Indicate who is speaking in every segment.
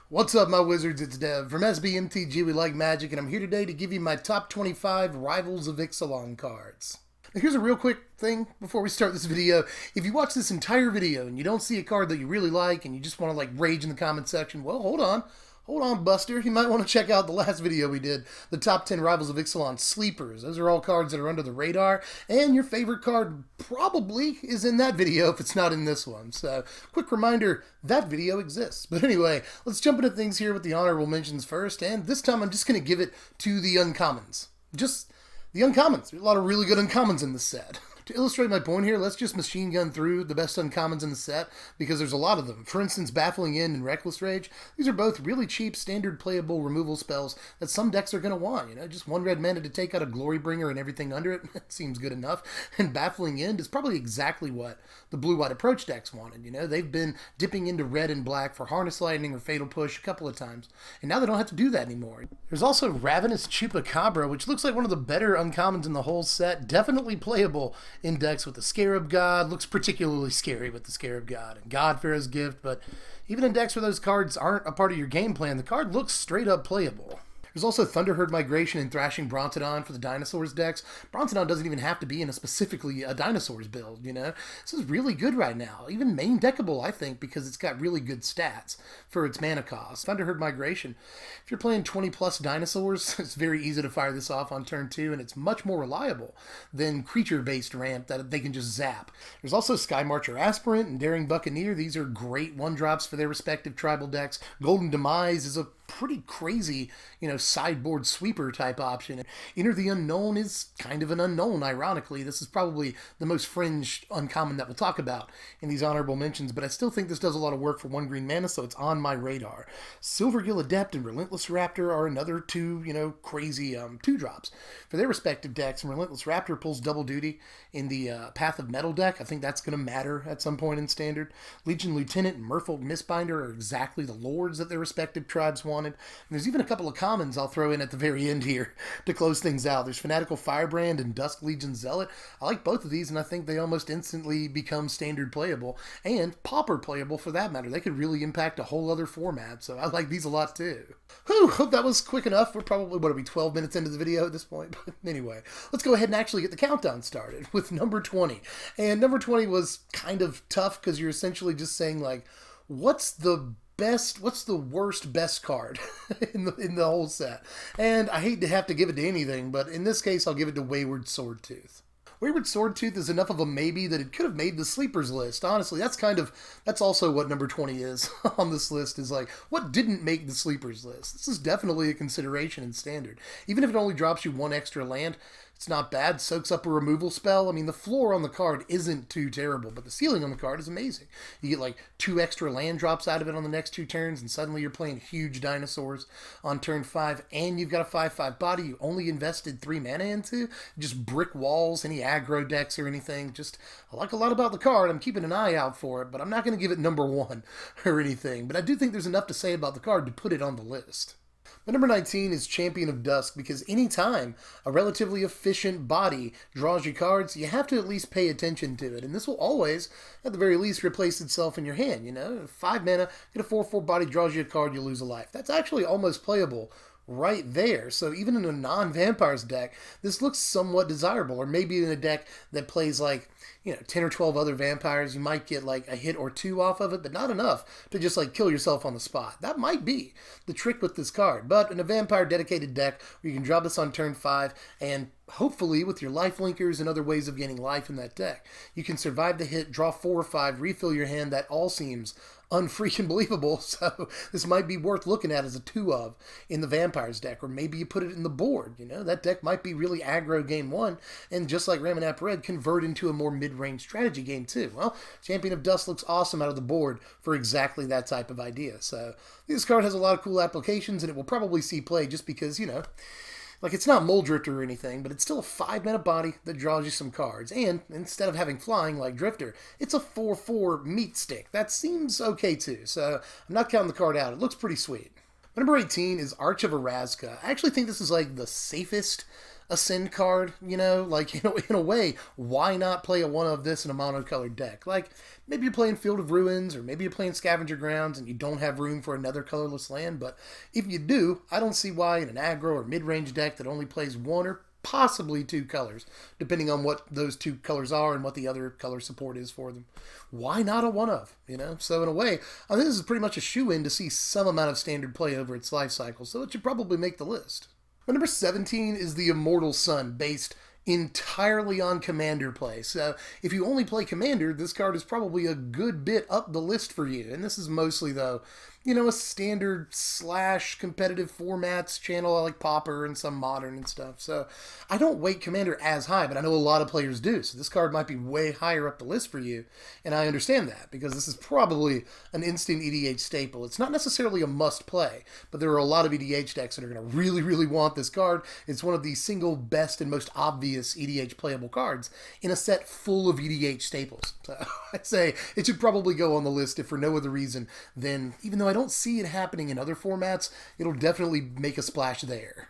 Speaker 1: What's up, my wizards? It's Dev from Mtg. We like magic, and I'm here today to give you my top 25 Rivals of Ixalan cards. Now, here's a real quick thing before we start this video. If you watch this entire video and you don't see a card that you really like and you just want to like rage in the comment section, well, hold on. Hold on, Buster. You might want to check out the last video we did, the top 10 Rivals of Ixalan sleepers. Those are all cards that are under the radar, and your favorite card probably is in that video if it's not in this one. So, quick reminder, that video exists. But anyway, let's jump into things here with the honorable mentions first, and this time I'm just going to give it to the uncommons. Just the uncommons. There's a lot of really good uncommons in this set. To illustrate my point here, let's just machine gun through the best uncommons in the set, because there's a lot of them. For instance, Baffling End and Reckless Rage, these are both really cheap, standard playable removal spells that some decks are going to want. Just one red mana to take out a Glorybringer and everything under it, seems good enough. And Baffling End is probably exactly what the blue-white approach decks wanted. They've been dipping into red and black for Harness Lightning or Fatal Push a couple of times, and now they don't have to do that anymore. There's also Ravenous Chupacabra, which looks like one of the better uncommons in the whole set, definitely playable in decks with the Scarab God. Looks particularly scary with the Scarab God and Godpharaoh's Gift, but even in decks where those cards aren't a part of your game plan, the card looks straight up playable. There's also Thunderherd Migration and Thrashing Brontodon for the Dinosaurs decks. Brontodon doesn't even have to be in specifically a Dinosaurs build, This is really good right now. Even main deckable, I think, because it's got really good stats for its mana cost. Thunderherd Migration. If you're playing 20 plus Dinosaurs, it's very easy to fire this off on turn 2, and it's much more reliable than creature-based ramp that they can just zap. There's also Sky Marcher Aspirant and Daring Buccaneer. These are great one-drops for their respective tribal decks. Golden Demise is a pretty crazy, sideboard sweeper type option. Enter the Unknown is kind of an unknown, ironically. This is probably the most fringe uncommon that we'll talk about in these honorable mentions, but I still think this does a lot of work for 1 green mana, so it's on my radar. Silvergill Adept and Relentless Raptor are another two, crazy 2-drops for their respective decks, and Relentless Raptor pulls double duty in the Path of Metal deck. I think that's going to matter at some point in Standard. Legion Lieutenant and Merfolk Mistbinder are exactly the lords that their respective tribes wanted. And there's even a couple of commons I'll throw in at the very end here to close things out. There's Fanatical Firebrand and Dusk Legion Zealot. I like both of these, and I think they almost instantly become standard playable, and pauper playable for that matter. They could really impact a whole other format, so I like these a lot too. Whew, hope that was quick enough. We're probably, 12 minutes into the video at this point? But anyway, let's go ahead and actually get the countdown started with number 20. And number 20 was kind of tough because you're essentially just saying, like, what's the worst best card in the whole set? And I hate to have to give it to anything, but in this case, I'll give it to Wayward Swordtooth. Wayward Swordtooth is enough of a maybe that it could have made the sleepers list. Honestly, that's also what number 20 is on this list, is like, what didn't make the sleepers list? This is definitely a consideration in Standard. Even if it only drops you 1 extra land, it's not bad. Soaks up a removal spell. I mean, the floor on the card isn't too terrible, but the ceiling on the card is amazing. You get like 2 extra land drops out of it on the next 2 turns, and suddenly you're playing huge dinosaurs on turn 5, and you've got a 5/5 body you only invested 3 mana into. Just brick walls, any aggro decks or anything. I like a lot about the card. I'm keeping an eye out for it, but I'm not going to give it number 1 or anything. But I do think there's enough to say about the card to put it on the list. But number 19 is Champion of Dusk, because anytime a relatively efficient body draws you cards, you have to at least pay attention to it. And this will always, at the very least, replace itself in your hand. 5 mana, get a 4/4 body, draws you a card, you lose a life. That's actually almost playable right there. So even in a non-vampires deck, this looks somewhat desirable. Or maybe in a deck that plays like 10 or 12 other vampires, you might get like a hit or 2 off of it, but not enough to just like kill yourself on the spot. That might be the trick with this card. But in a vampire dedicated deck where you can drop this on turn 5, and hopefully with your life linkers and other ways of gaining life in that deck, you can survive the hit, draw 4 or 5, refill your hand. That all seems unfreaking believable, so this might be worth looking at as a 2 of in the vampires deck, or maybe you put it in the board. That deck might be really aggro game 1, and just like Ramanap Red, convert into a more mid-range strategy game 2. Well, Champion of Dusk looks awesome out of the board for exactly that type of idea. So this card has a lot of cool applications, and it will probably see play just because, like, it's not Muldrifter or anything, but it's still a 5-mana body that draws you some cards. And instead of having flying like Drifter, it's a 4/4 meat stick. That seems okay too, so I'm not counting the card out. It looks pretty sweet. Number 18 is Arch of Rozka. I actually think this is like the safest a send card, you know, like, in a way, why not play a one of this in a monocolored deck? Like, maybe you're playing Field of Ruins, or maybe you're playing Scavenger Grounds, and you don't have room for another colorless land, but if you do, I don't see why in an aggro or mid-range deck that only plays one or possibly two colors, depending on what those two colors are and what the other color support is for them. Why not a one of, you know? So in a way, I think this is pretty much a shoe-in to see some amount of standard play over its life cycle, so it should probably make the list. My number 17 is the Immortal Sun, based entirely on Commander play. So if you only play Commander, this card is probably a good bit up the list for you. And this is mostly, though, you know, a standard / competitive formats channel like Pauper and some modern and stuff. So I don't weight Commander as high, but I know a lot of players do. So this card might be way higher up the list for you. And I understand that because this is probably an instant EDH staple. It's not necessarily a must play, but there are a lot of EDH decks that are going to really, really want this card. It's one of the single best and most obvious EDH playable cards in a set full of EDH staples. So I'd say it should probably go on the list if for no other reason than, even though I don't see it happening in other formats, it'll definitely make a splash there.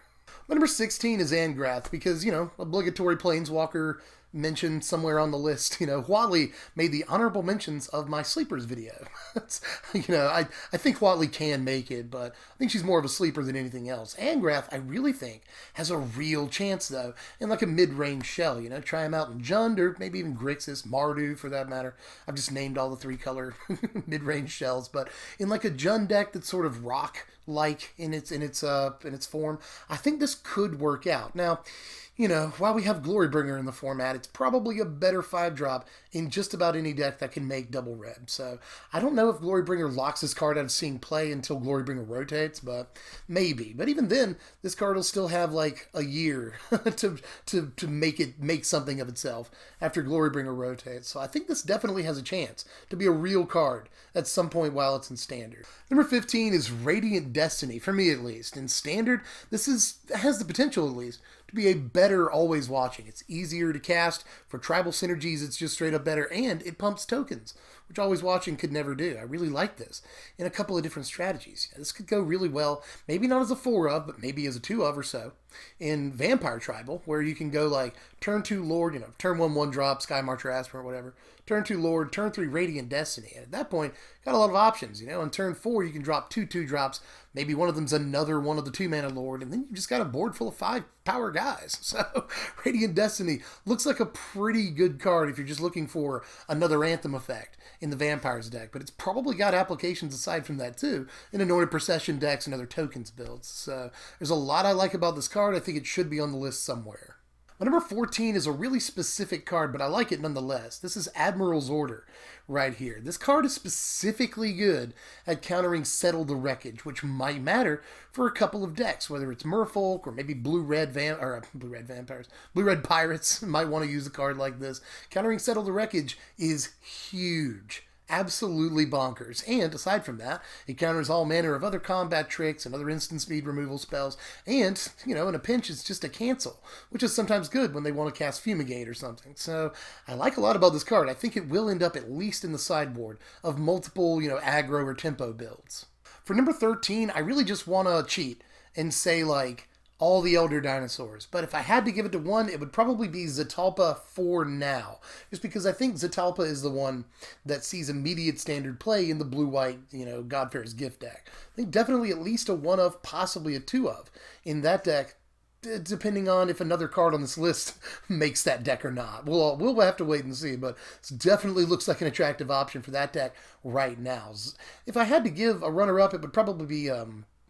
Speaker 1: My number 16 is Grath because, you know, obligatory Planeswalker mentioned somewhere on the list. You know, Huatli made the honorable mentions of my sleepers video. You know, I think Huatli can make it, but I think she's more of a sleeper than anything else. Grath, I really think, has a real chance, though, in like a mid-range shell. You know, try him out in Jund, or maybe even Grixis, Mardu, for that matter. I've just named all the 3-color mid-range shells, but in like a Jund deck that's sort of rock-like in its form, I think this could work out. Now, you know, while we have Glorybringer in the format, it's probably a better 5-drop in just about any deck that can make double red. So I don't know if Glorybringer locks this card out of seeing play until Glorybringer rotates, but maybe. But even then, this card will still have like a year to make something of itself after Glorybringer rotates. So I think this definitely has a chance to be a real card at some point while it's in Standard. Number 15 is Radiant Destiny, for me at least. In Standard, this has the potential at least to be a better Always Watching. It's easier to cast. For tribal synergies, it's just straight up better, and it pumps tokens, which Always Watching could never do. I really like this in a couple of different strategies. This could go really well, maybe not as a 4 of, but maybe as a 2 of or so, in Vampire Tribal, where you can go like turn 2 Lord, you know, turn 1 1-drop, Sky Marcher, Aspirant, whatever, turn 2 Lord, turn 3 Radiant Destiny. And at that point, got a lot of options, you know. On turn 4, you can drop 2 2-drops, maybe one of them's another one of the 2-mana Lord, and then you just got a board full of 5 power guys. So Radiant Destiny looks like a pretty good card if you're just looking for another Anthem effect in the Vampires deck, but it's probably got applications aside from that too in Anointed Procession decks and other tokens builds. So there's a lot I like about this card. I think it should be on the list somewhere. My number 14 is a really specific card, but I like it nonetheless. This is Admirals Order right here. This card is specifically good at countering Settle the Wreckage, which might matter for a couple of decks, whether it's Merfolk or maybe Blue-Red Vampires. Blue-Red Pirates might want to use a card like this. Countering Settle the Wreckage is huge. Absolutely bonkers. And aside from that, it counters all manner of other combat tricks and other instant speed removal spells. And, you know, in a pinch, it's just a cancel, which is sometimes good when they want to cast Fumigate or something. So I like a lot about this card. I think it will end up at least in the sideboard of multiple, you know, aggro or tempo builds. For number 13, I really just want to cheat and say, like, all the Elder Dinosaurs. But if I had to give it to one, it would probably be Zetalpa for now. Just because I think Zetalpa is the one that sees immediate standard play in the blue-white, you know, Godfair's Gift deck. I think definitely at least a 1 of, possibly a 2 of in that deck, depending on if another card on this list makes that deck or not. We'll have to wait and see, but it definitely looks like an attractive option for that deck right now. If I had to give a runner-up, it would probably be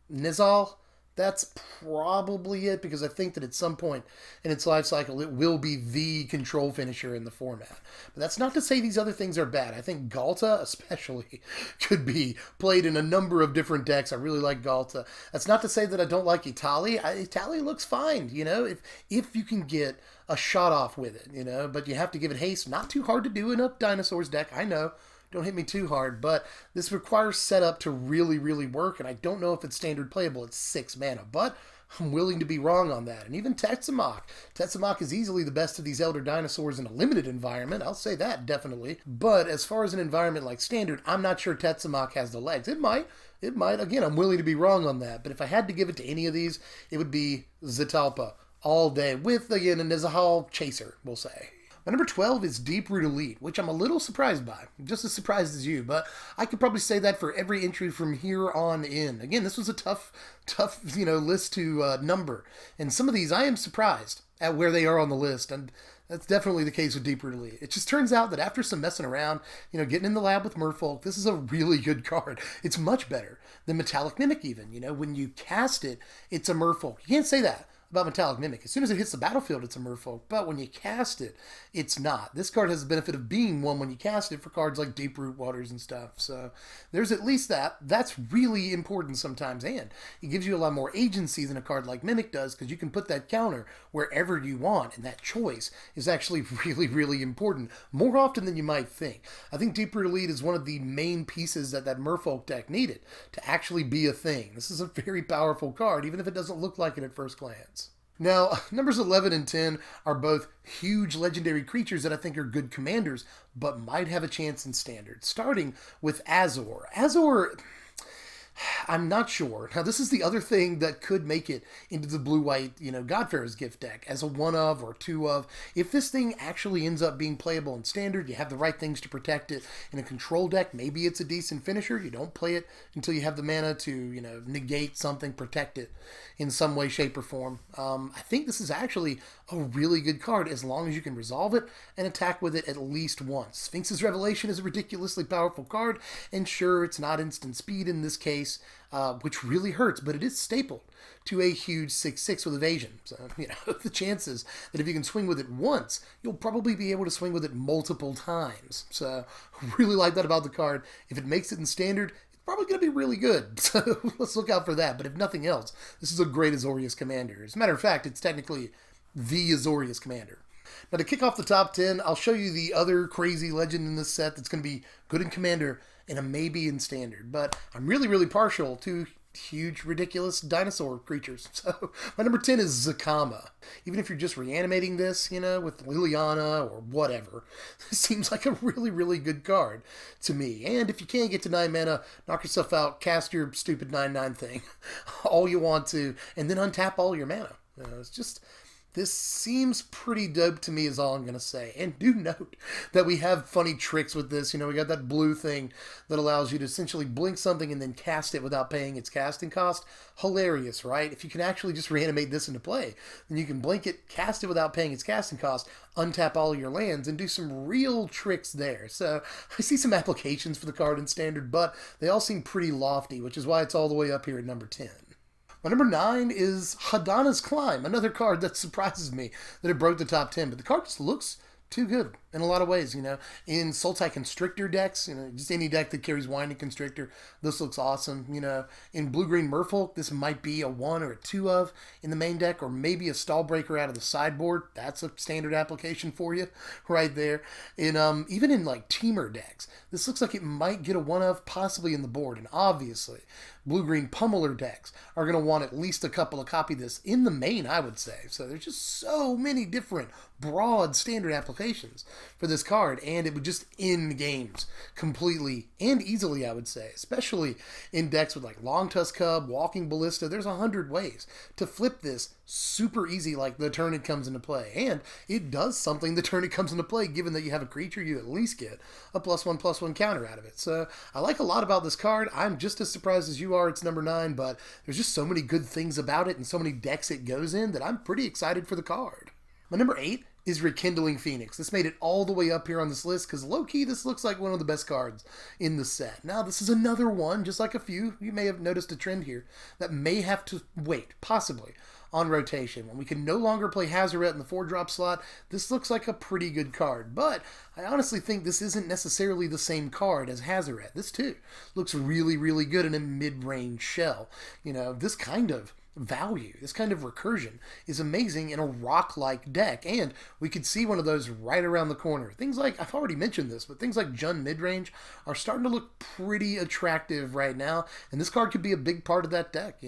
Speaker 1: Nizal. That's probably it, because I think that at some point in its life cycle, it will be the control finisher in the format. But that's not to say these other things are bad. I think Galta, especially, could be played in a number of different decks. I really like Galta. That's not to say that I don't like Italy. Italy looks fine, you know, if you can get a shot off with it, you know, but you have to give it haste. Not too hard to do in a Dinosaurs deck, I know. Don't hit me too hard, but this requires setup to really, really work, and I don't know if it's standard playable at 6 mana, but I'm willing to be wrong on that. And even Tetsamok. Tetsamok is easily the best of these Elder Dinosaurs in a limited environment, I'll say that, definitely. But as far as an environment like Standard, I'm not sure Tetsamok has the legs. It might. Again, I'm willing to be wrong on that, but if I had to give it to any of these, it would be Zetalpa all day with, again, a Nizahal chaser, we'll say. My number 12 is Deep-Root Elite, which I'm a little surprised by. Just as surprised as you, but I could probably say that for every entry from here on in. Again, this was a tough, list to number. And some of these, I am surprised at where they are on the list. And that's definitely the case with Deep-Root Elite. It just turns out that after some messing around, getting in the lab with Merfolk, this is a really good card. It's much better than Metallic Mimic even. When you cast it, it's a Merfolk. You can't say that about Metallic Mimic. As soon as it hits the battlefield, it's a Merfolk, but when you cast it, it's not. This card has the benefit of being one when you cast it for cards like Deep-Root Waters and stuff, so there's at least that. That's really important sometimes, and it gives you a lot more agency than a card like Mimic does, because you can put that counter wherever you want, and that choice is actually really, really important, more often than you might think. I think Deep-Root Elite is one of the main pieces that Merfolk deck needed to actually be a thing. This is a very powerful card, even if it doesn't look like it at first glance. Now, numbers 11 and 10 are both huge legendary creatures that I think are good commanders, but might have a chance in Standard. Starting with Azure. Azure, I'm not sure. Now, this is the other thing that could make it into the blue-white, Godfarer's Gift deck as a 1-of or 2-of. If this thing actually ends up being playable in Standard, you have the right things to protect it. In a control deck, maybe it's a decent finisher. You don't play it until you have the mana to, negate something, protect it in some way, shape, or form. I think this is actually a really good card as long as you can resolve it and attack with it at least once. Sphinx's Revelation is a ridiculously powerful card, and sure, it's not instant speed in this case, which really hurts, but it is stapled to a huge 6/6 with evasion. So, the chances that if you can swing with it once, you'll probably be able to swing with it multiple times. So, really like that about the card. If it makes it in Standard, it's probably going to be really good. So, let's look out for that. But if nothing else, this is a great Azorius commander. As a matter of fact, it's technically the Azorius commander. Now, to kick off the top 10, I'll show you the other crazy legend in this set that's going to be good in Commander and a maybe in Standard. But I'm really, really partial to huge, ridiculous dinosaur creatures. So my number 10 is Coma. Even if you're just reanimating this, with Liliana or whatever, this seems like a really, really good card to me. And if you can't get to 9 mana, knock yourself out, cast your stupid 9/9 thing all you want to, and then untap all your mana. It's just... This seems pretty dope to me is all I'm going to say. And do note that we have funny tricks with this. We got that blue thing that allows you to essentially blink something and then cast it without paying its casting cost. Hilarious, right? If you can actually just reanimate this into play, then you can blink it, cast it without paying its casting cost, untap all of your lands, and do some real tricks there. So I see some applications for the card in Standard, but they all seem pretty lofty, which is why it's all the way up here at number 10. My number 9 is Madonnas Climb, another card that surprises me that it broke the top 10, but the card just looks too good in a lot of ways, In Sultai Constrictor decks, just any deck that carries Winding Constrictor, this looks awesome, In Blue-Green Merfolk, this might be a 1 or a 2-of in the main deck, or maybe a Stallbreaker out of the sideboard. That's a standard application for you right there. Even in, Teamer decks, this looks like it might get a 1-of, possibly in the board, and obviously, Blue-Green Pummeler decks are going to want at least a couple of copy this in the main, I would say. So there's just so many different broad standard applications for this card, and it would just end games completely and easily, I would say, especially in decks with Long Tusk Cub, Walking Ballista. There's 100 ways to flip this super easy the turn it comes into play, and it does something the turn it comes into play. Given that you have a creature, you at least get a +1/+1 counter out of it. So I like a lot about this card. I'm just as surprised as you are it's number 9, but there's just so many good things about it and so many decks it goes in that I'm pretty excited for the card. My number 8 is Rekindling Phoenix. This made it all the way up here on this list because low-key this looks like one of the best cards in the set. Now this is another one, just like a few, you may have noticed a trend here, that may have to wait, possibly, on rotation. When we can no longer play Hazoret in the 4-drop slot, this looks like a pretty good card. But I honestly think this isn't necessarily the same card as Hazoret. This too looks really, really good in a mid-range shell. This kind of value, this kind of recursion is amazing in a rock-like deck, and we could see one of those right around the corner. Things like, I've already mentioned this, but things like Jund midrange are starting to look pretty attractive right now, and this card could be a big part of that deck,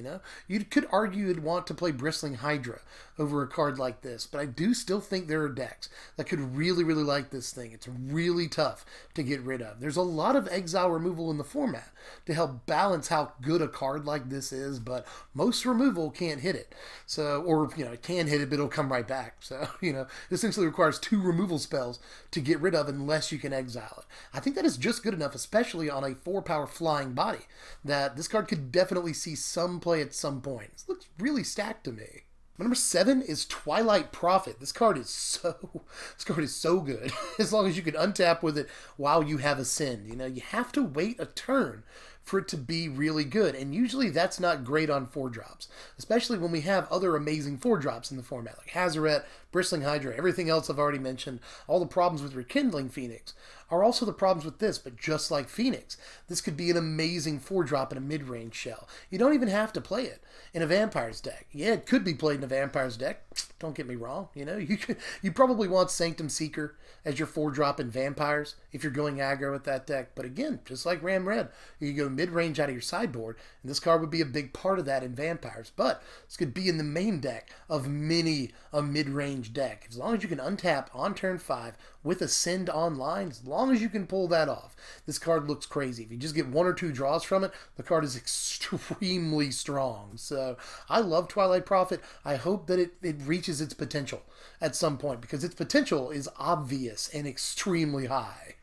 Speaker 1: You could argue you'd want to play Bristling Hydra over a card like this, but I do still think there are decks that could really, really like this thing. It's really tough to get rid of. There's a lot of exile removal in the format to help balance how good a card like this is, but most removal removal can't hit it. So, or, it can hit it, but it'll come right back. So, it essentially requires 2 removal spells to get rid of unless you can exile it. I think that is just good enough, especially on a 4-power flying body, that this card could definitely see some play at some point. This looks really stacked to me. My number 7 is Twilight Prophet. This card is so good. As long as you can untap with it while you have Ascend. You have to wait a turn for it to be really good. And usually that's not great on 4-drops. Especially when we have other amazing 4-drops in the format. Like Hazoret, Bristling Hydra, everything else I've already mentioned. All the problems with Rekindling Phoenix are also the problems with this. But just like Phoenix, this could be an amazing 4-drop in a mid-range shell. You don't even have to play it in a Vampire's deck. Yeah, it could be played in a Vampire's deck. Don't get me wrong. You probably want Sanctum Seeker as your 4-drop in Vampires if you're going aggro with that deck. But again, just like Ram Red, you go mid-range out of your sideboard, and this card would be a big part of that in Vampires. But this could be in the main deck of many a mid-range deck. As long as you can untap on turn 5 with Ascend online, as long as you can pull that off, this card looks crazy. If you just get 1 or 2 draws from it, the card is extremely strong. So I love Twilight Prophet. I hope that it reaches its potential at some point, because its potential is obvious and extremely high.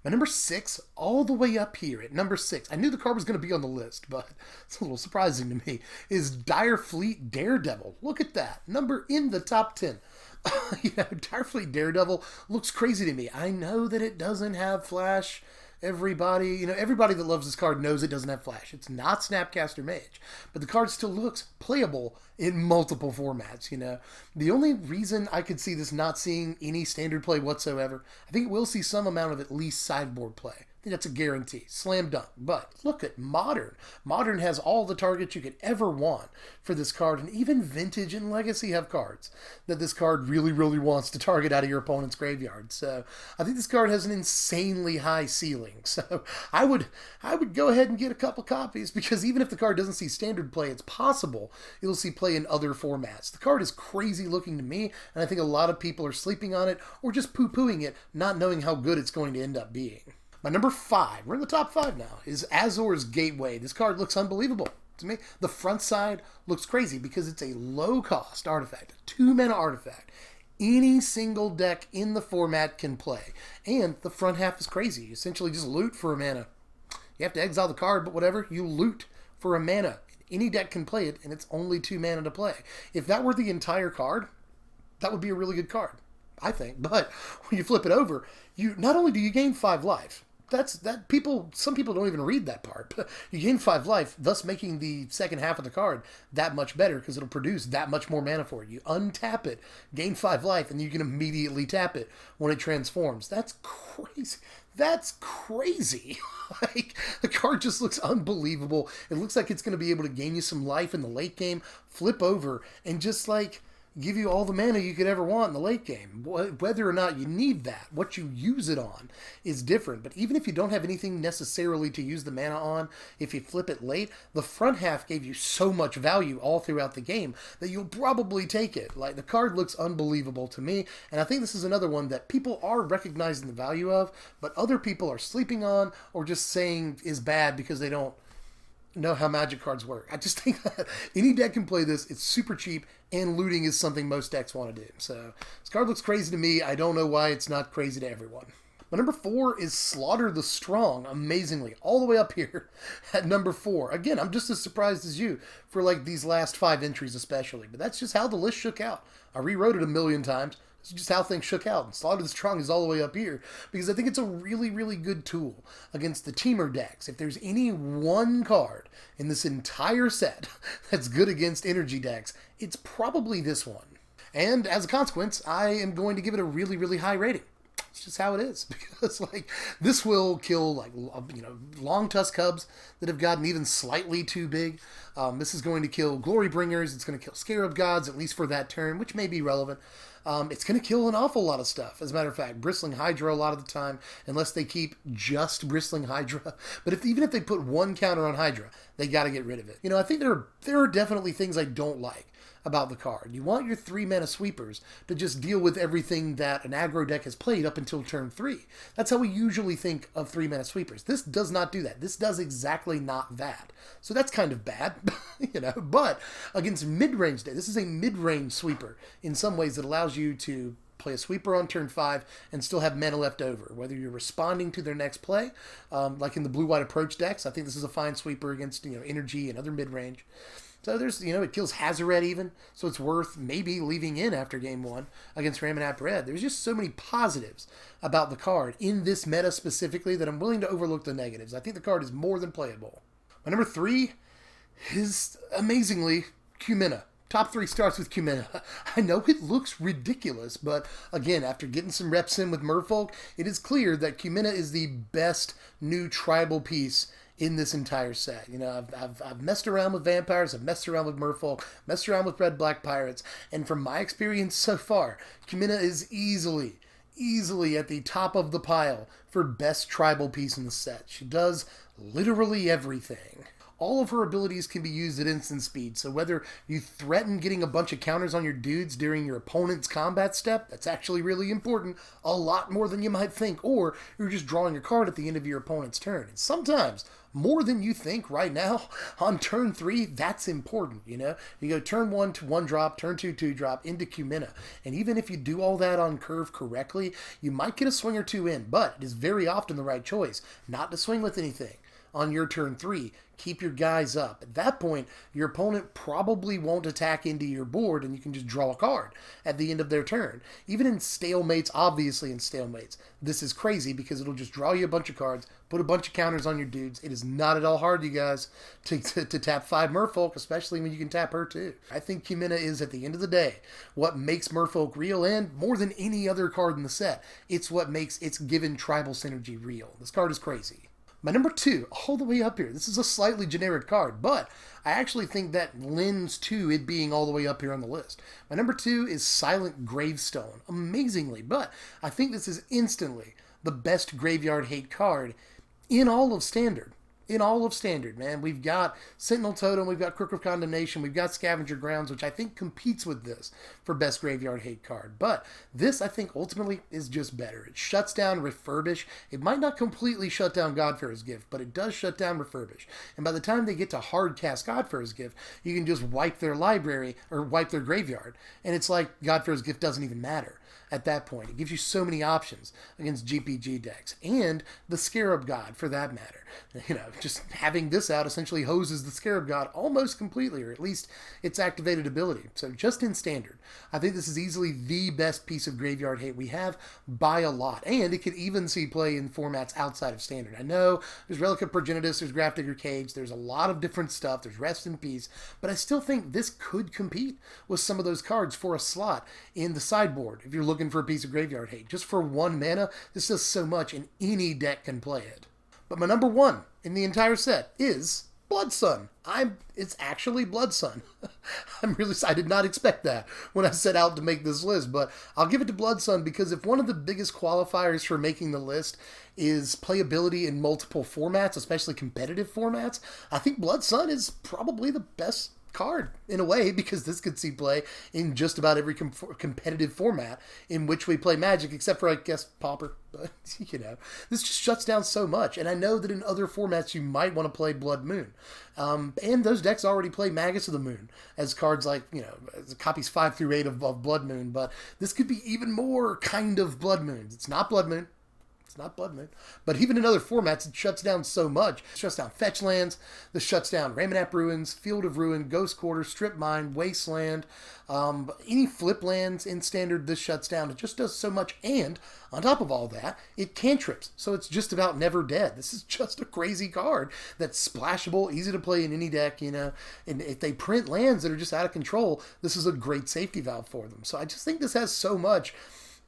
Speaker 1: My number 6, all the way up here at number 6, I knew the card was going to be on the list, but it's a little surprising to me, is Direfleet Daredevil. Look at that. Number in the top 10. Direfleet Daredevil looks crazy to me. I know that it doesn't have Flash. Everybody that loves this card knows it doesn't have Flash. It's not Snapcaster Mage, but the card still looks playable in multiple formats. The only reason I could see this not seeing any standard play whatsoever, I think it will see some amount of at least sideboard play. I think that's a guarantee. Slam dunk. But look at Modern. Modern has all the targets you could ever want for this card, and even Vintage and Legacy have cards that this card really, really wants to target out of your opponent's graveyard. So I think this card has an insanely high ceiling. So I would go ahead and get a couple copies, because even if the card doesn't see standard play, it's possible it'll see play in other formats. The card is crazy looking to me, and I think a lot of people are sleeping on it or just poo-pooing it, not knowing how good it's going to end up being. My number 5, we're in the top 5 now, is Azores Gateway. This card looks unbelievable to me. The front side looks crazy because it's a low-cost artifact, a 2-mana artifact. Any single deck in the format can play. And the front half is crazy. You essentially just loot for a mana. You have to exile the card, but whatever, you loot for a mana. Any deck can play it, and it's only 2 mana to play. If that were the entire card, that would be a really good card, I think. But when you flip it over, not only do you gain 5 life, some people don't even read that part, but you gain 5 life, thus making the second half of the card that much better, because it'll produce that much more mana for you. Untap it, gain 5 life, and you can immediately tap it when it transforms. That's crazy. That's crazy. The card just looks unbelievable. It looks like it's going to be able to gain you some life in the late game, flip over, and just give you all the mana you could ever want in the late game. Whether or not you need that, what you use it on is different. But even if you don't have anything necessarily to use the mana on, if you flip it late, the front half gave you so much value all throughout the game that you'll probably take it. The card looks unbelievable to me, and I think this is another one that people are recognizing the value of, but other people are sleeping on or just saying is bad because they don't know how Magic cards work. I just think that any deck can play this. It's super cheap, and looting is something most decks want to do. So this card looks crazy to me. I don't know why it's not crazy to everyone. My number 4 is Slaughter the Strong, amazingly, all the way up here at number 4. Again, I'm just as surprised as you for these last 5 entries especially, but that's just how the list shook out. I rewrote it a million times. It's just how things shook out. And Slaughter the Strong is all the way up here because I think it's a really, really good tool against the teamer decks. If there's any one card in this entire set that's good against energy decks, it's probably this one. And as a consequence, I am going to give it a really, really high rating. It's just how it is, because this will kill long tusk cubs that have gotten even slightly too big. This is going to kill glory bringers. It's going to kill scarab gods, at least for that turn, which may be relevant. it's going to kill an awful lot of stuff. As a matter of fact, Bristling Hydra a lot of the time, unless they keep just Bristling Hydra. But even if they put one counter on Hydra, they got to get rid of it. I think there are definitely things I don't like about the card. You want your 3-mana sweepers to just deal with everything that an aggro deck has played up until turn 3. That's how we usually think of 3-mana sweepers. This does not do that. This does exactly not that. So that's kind of bad, but against mid-range deck, this is a mid-range sweeper in some ways that allows you to play a sweeper on turn 5 and still have mana left over, whether you're responding to their next play, like in the blue-white approach decks. I think this is a fine sweeper against, energy and other mid-range. So there's, it kills Hazoret even, so it's worth maybe leaving in after game 1 against Ramanap Red. There's just so many positives about the card in this meta specifically that I'm willing to overlook the negatives. I think the card is more than playable. My number 3 is, amazingly, Cumin. Top 3 starts with Cumin. I know it looks ridiculous, but again, after getting some reps in with Merfolk, it is clear that Cumin is the best new tribal piece in this entire set. I've messed around with vampires, I've messed around with merfolk, messed around with red-black pirates, and from my experience so far, Cumin is easily at the top of the pile for best tribal piece in the set. She does literally everything. All of her abilities can be used at instant speed, so whether you threaten getting a bunch of counters on your dudes during your opponent's combat step, that's actually really important, a lot more than you might think, or you're just drawing a card at the end of your opponent's turn. And sometimes, more than you think right now, on turn 3, that's important, You go turn 1 to 1-drop, turn 2 2-drop, into Cumin. And even if you do all that on curve correctly, you might get a swing or 2 in, but it is very often the right choice not to swing with anything on your turn 3. Keep your guys up. At that point, your opponent probably won't attack into your board and you can just draw a card at the end of their turn. Even in stalemates, obviously in stalemates, this is crazy because it'll just draw you a bunch of cards, put a bunch of counters on your dudes. It is not at all hard, you guys, to tap 5 Merfolk, especially when you can tap her too. I think Cumin is, at the end of the day, what makes Merfolk real, and more than any other card in the set, it's what makes its given tribal synergy real. This card is crazy. My number 2, all the way up here. This is a slightly generic card, but I actually think that lends to it being all the way up here on the list. My number 2 is Silent Gravestone, amazingly, but I think this is instantly the best graveyard hate card in all of Standard. Man. We've got Sentinel Totem, we've got Crook of Condemnation, we've got Scavenger Grounds, which I think competes with this for best graveyard hate card. But this, I think, ultimately is just better. It shuts down Refurbish. It might not completely shut down Godfarer's Gift, but it does shut down Refurbish. And by the time they get to hard cast Godfarer's Gift, you can just wipe their library, or wipe their graveyard. And it's like Godfarer's Gift doesn't even matter at that point. It gives you so many options against GPG decks, and the Scarab God, for that matter. Just having this out essentially hoses the Scarab God almost completely, or at least its activated ability. So just in Standard, I think this is easily the best piece of graveyard hate we have by a lot, and it could even see play in formats outside of Standard. I know there's Relic of Progenitus, there's Grafdigger Cage, there's a lot of different stuff, there's Rest in Peace, but I still think this could compete with some of those cards for a slot in the sideboard if you're looking for a piece of graveyard hate. Just for 1 mana, this does so much, and any deck can play it. But my number 1 in the entire set is Blood Sun. It's actually Blood Sun. I did not expect that when I set out to make this list, but I'll give it to Blood Sun because if one of the biggest qualifiers for making the list is playability in multiple formats, especially competitive formats, I think Blood Sun is probably the best card in a way, because this could see play in just about every competitive format in which we play Magic, except for, I guess, Pauper. But, this just shuts down so much. And I know that in other formats you might want to play Blood Moon. And those decks already play Magus of the Moon as cards like, as copies 5 through 8 of Blood Moon. But this could be even more kind of Blood Moons. It's not Blood Moon. Not Blood Moon. But even in other formats, it shuts down so much. It shuts down Fetch Lands, this shuts down Ramanap Ruins, Field of Ruin, Ghost Quarter, Strip Mine, Wasteland, any flip lands in Standard, this shuts down. It just does so much, and on top of all that, it cantrips, so it's just about never dead. This is just a crazy card that's splashable, easy to play in any deck, and if they print lands that are just out of control, this is a great safety valve for them. So I just think this has so much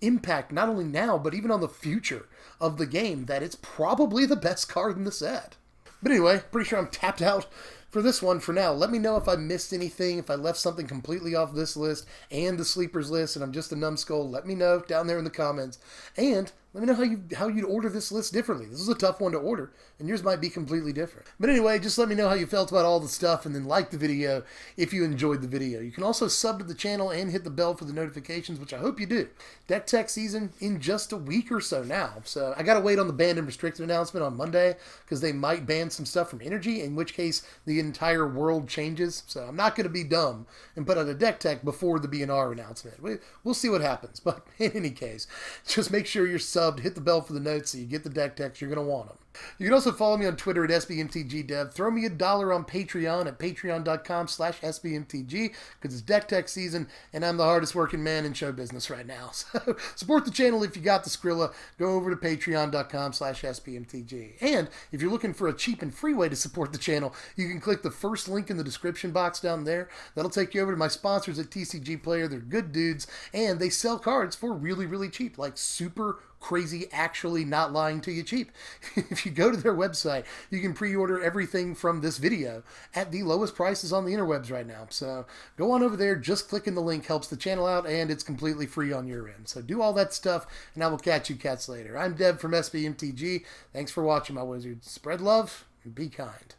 Speaker 1: impact, not only now, but even on the future of the game, that it's probably the best card in the set. But anyway, pretty sure I'm tapped out for this one, for now, let me know if I missed anything, if I left something completely off this list and the sleepers list, and I'm just a numbskull. Let me know down there in the comments. And let me know how you'd order this list differently. This is a tough one to order, and yours might be completely different. But anyway, just let me know how you felt about all the stuff, and then like the video if you enjoyed the video. You can also sub to the channel and hit the bell for the notifications, which I hope you do. Deck Tech season in just a week or so now. So I gotta wait on the banned and restricted announcement on Monday, because they might ban some stuff from Energy, in which case the entire world changes. So I'm not gonna be dumb and put out a Deck Tech before the BNR announcement. We'll see what happens. But in any case, just make sure you're subbed, hit the bell for the notes so you get the deck techs. You're going to want them. You can also follow me on Twitter at SBMTGDev. Throw me $1 on Patreon at patreon.com/SBMTG, because it's deck tech season and I'm the hardest working man in show business right now. So support the channel if you got the Skrilla. Go over to patreon.com/SBMTG. And if you're looking for a cheap and free way to support the channel, you can click the first link in the description box down there. That'll take you over to my sponsors at TCG Player. They're good dudes and they sell cards for really, really cheap, like super crazy, actually not lying to you cheap. If you go to their website, you can pre-order everything from this video at the lowest prices on the interwebs right now. So go on over there, just clicking the link helps the channel out, and it's completely free on your end. So do all that stuff, and I will catch you cats later. I'm Dev from SBMTG. Thanks for watching, my wizards. Spread love and be kind.